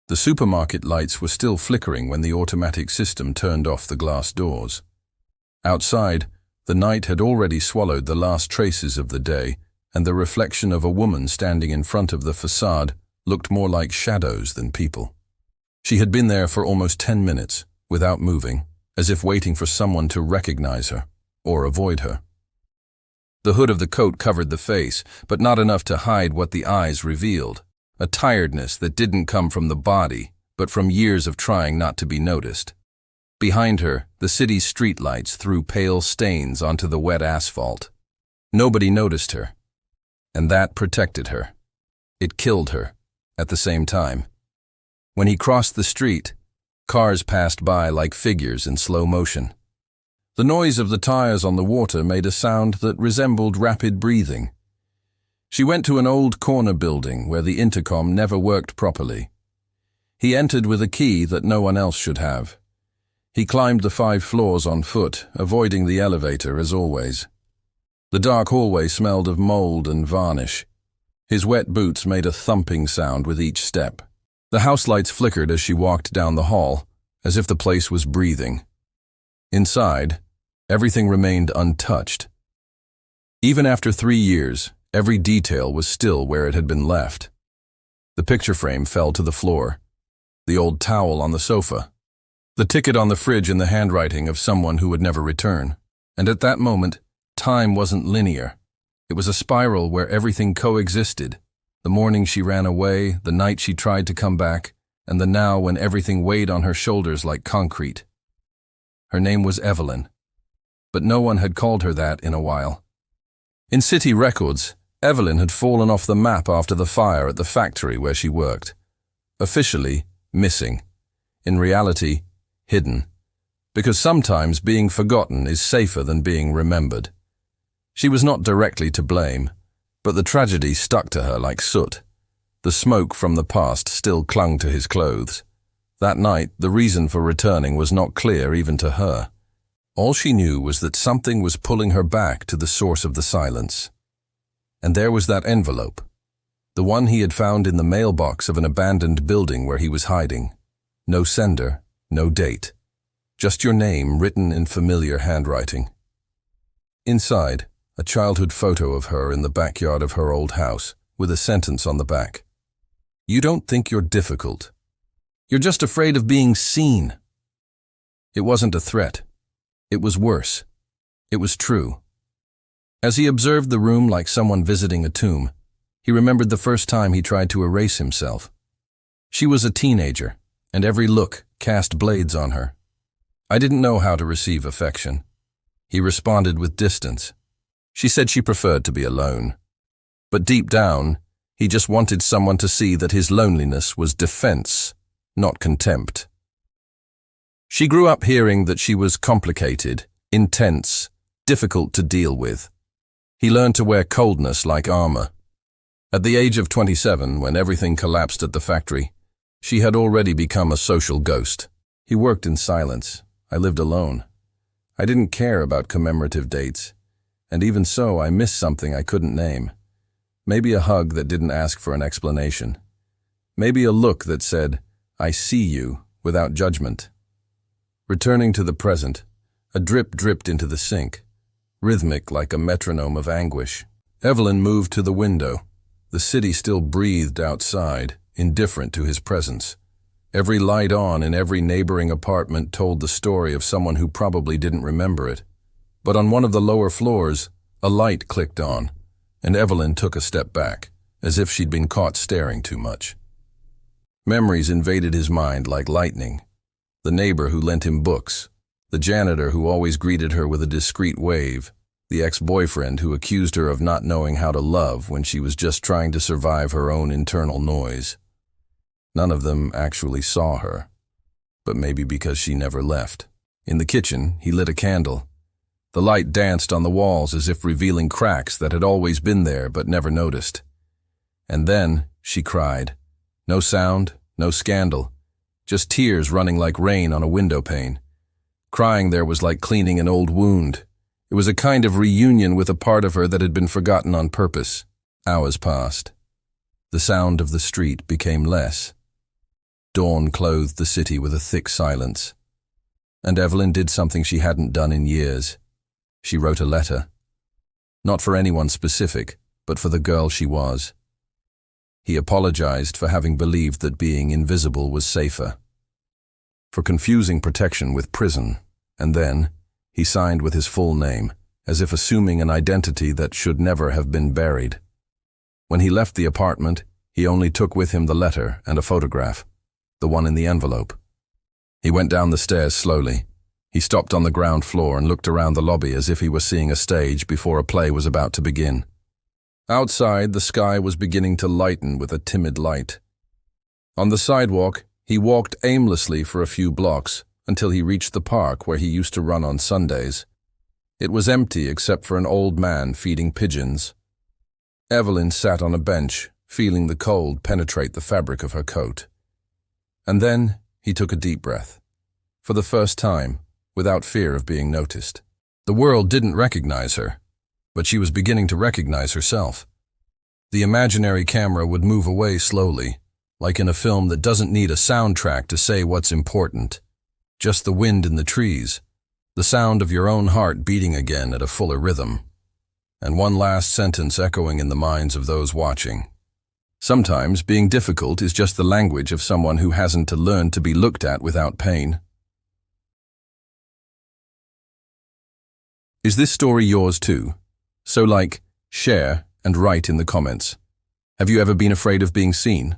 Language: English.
The supermarket lights were still flickering when the automatic system turned off the glass doors. Outside, the night had already swallowed the last traces of the day, and the reflection of a woman standing in front of the facade looked more like shadows than people. She had been there for almost 10 minutes, without moving, as if waiting for someone to recognize her, or avoid her. The hood of the coat covered the face, but not enough to hide what the eyes revealed, a tiredness that didn't come from the body, but from years of trying not to be noticed. Behind her, the city's streetlights threw pale stains onto the wet asphalt. Nobody noticed her, and that protected her. It killed her, at the same time. When he crossed the street, cars passed by like figures in slow motion. The noise of the tires on the water made a sound that resembled rapid breathing. She went to an old corner building where the intercom never worked properly. He entered with a key that no one else should have. He climbed the 5 floors on foot, avoiding the elevator as always. The dark hallway smelled of mold and varnish. His wet boots made a thumping sound with each step. The house lights flickered as she walked down the hall, as if the place was breathing. Inside, everything remained untouched. Even after 3 years, every detail was still where it had been left. The picture frame fell to the floor, the old towel on the sofa, the ticket on the fridge in the handwriting of someone who would never return. And at that moment, time wasn't linear. It was a spiral where everything coexisted. The morning she ran away, the night she tried to come back, and the now when everything weighed on her shoulders like concrete. Her name was Evelyn, but no one had called her that in a while. In city records, Evelyn had fallen off the map after the fire at the factory where she worked. Officially, missing. In reality, hidden. Because sometimes being forgotten is safer than being remembered. She was not directly to blame, but the tragedy stuck to her like soot. The smoke from the past still clung to his clothes. That night, the reason for returning was not clear even to her. All she knew was that something was pulling her back to the source of the silence. And there was that envelope, the one he had found in the mailbox of an abandoned building where he was hiding. No sender, no date. Just your name written in familiar handwriting. Inside, a childhood photo of her in the backyard of her old house, with a sentence on the back. You don't think you're difficult. You're just afraid of being seen. It wasn't a threat. It was worse. It was true. As he observed the room like someone visiting a tomb, he remembered the first time he tried to erase himself. She was a teenager, and every look cast blades on her. I didn't know how to receive affection. He responded with distance. She said she preferred to be alone. But deep down, he just wanted someone to see that his loneliness was defense, not contempt. She grew up hearing that she was complicated, intense, difficult to deal with. He learned to wear coldness like armor. At the age of 27, when everything collapsed at the factory, she had already become a social ghost. He worked in silence. I lived alone. I didn't care about commemorative dates, and even so, I missed something I couldn't name. Maybe a hug that didn't ask for an explanation. Maybe a look that said, I see you, without judgment. Returning to the present, a drip dripped into the sink, rhythmic like a metronome of anguish. Evelyn moved to the window. The city still breathed outside, indifferent to his presence. Every light on in every neighboring apartment told the story of someone who probably didn't remember it. But on one of the lower floors, a light clicked on, and Evelyn took a step back, as if she'd been caught staring too much. Memories invaded his mind like lightning. The neighbor who lent him books, the janitor who always greeted her with a discreet wave, the ex-boyfriend who accused her of not knowing how to love when she was just trying to survive her own internal noise. None of them actually saw her, but maybe because she never left. In the kitchen, he lit a candle. The light danced on the walls as if revealing cracks that had always been there but never noticed. And then she cried. No sound, no scandal, just tears running like rain on a window pane. Crying there was like cleaning an old wound. It was a kind of reunion with a part of her that had been forgotten on purpose. Hours passed. The sound of the street became less. Dawn clothed the city with a thick silence. And Evelyn did something she hadn't done in years. She wrote a letter. Not for anyone specific, but for the girl she was. He apologized for having believed that being invisible was safer, for confusing protection with prison, and then he signed with his full name, as if assuming an identity that should never have been buried. When he left the apartment, he only took with him the letter and a photograph, the one in the envelope. He went down the stairs slowly. He stopped on the ground floor and looked around the lobby as if he were seeing a stage before a play was about to begin. Outside, the sky was beginning to lighten with a timid light. On the sidewalk, he walked aimlessly for a few blocks until he reached the park where he used to run on Sundays. It was empty except for an old man feeding pigeons. Evelyn sat on a bench, feeling the cold penetrate the fabric of her coat. And then he took a deep breath. For the first time, without fear of being noticed. The world didn't recognize her, but she was beginning to recognize herself. The imaginary camera would move away slowly, like in a film that doesn't need a soundtrack to say what's important. Just the wind in the trees, the sound of your own heart beating again at a fuller rhythm, and one last sentence echoing in the minds of those watching. Sometimes being difficult is just the language of someone who hasn't to learn to be looked at without pain. Is this story yours too? So like, share, and write in the comments. Have you ever been afraid of being seen?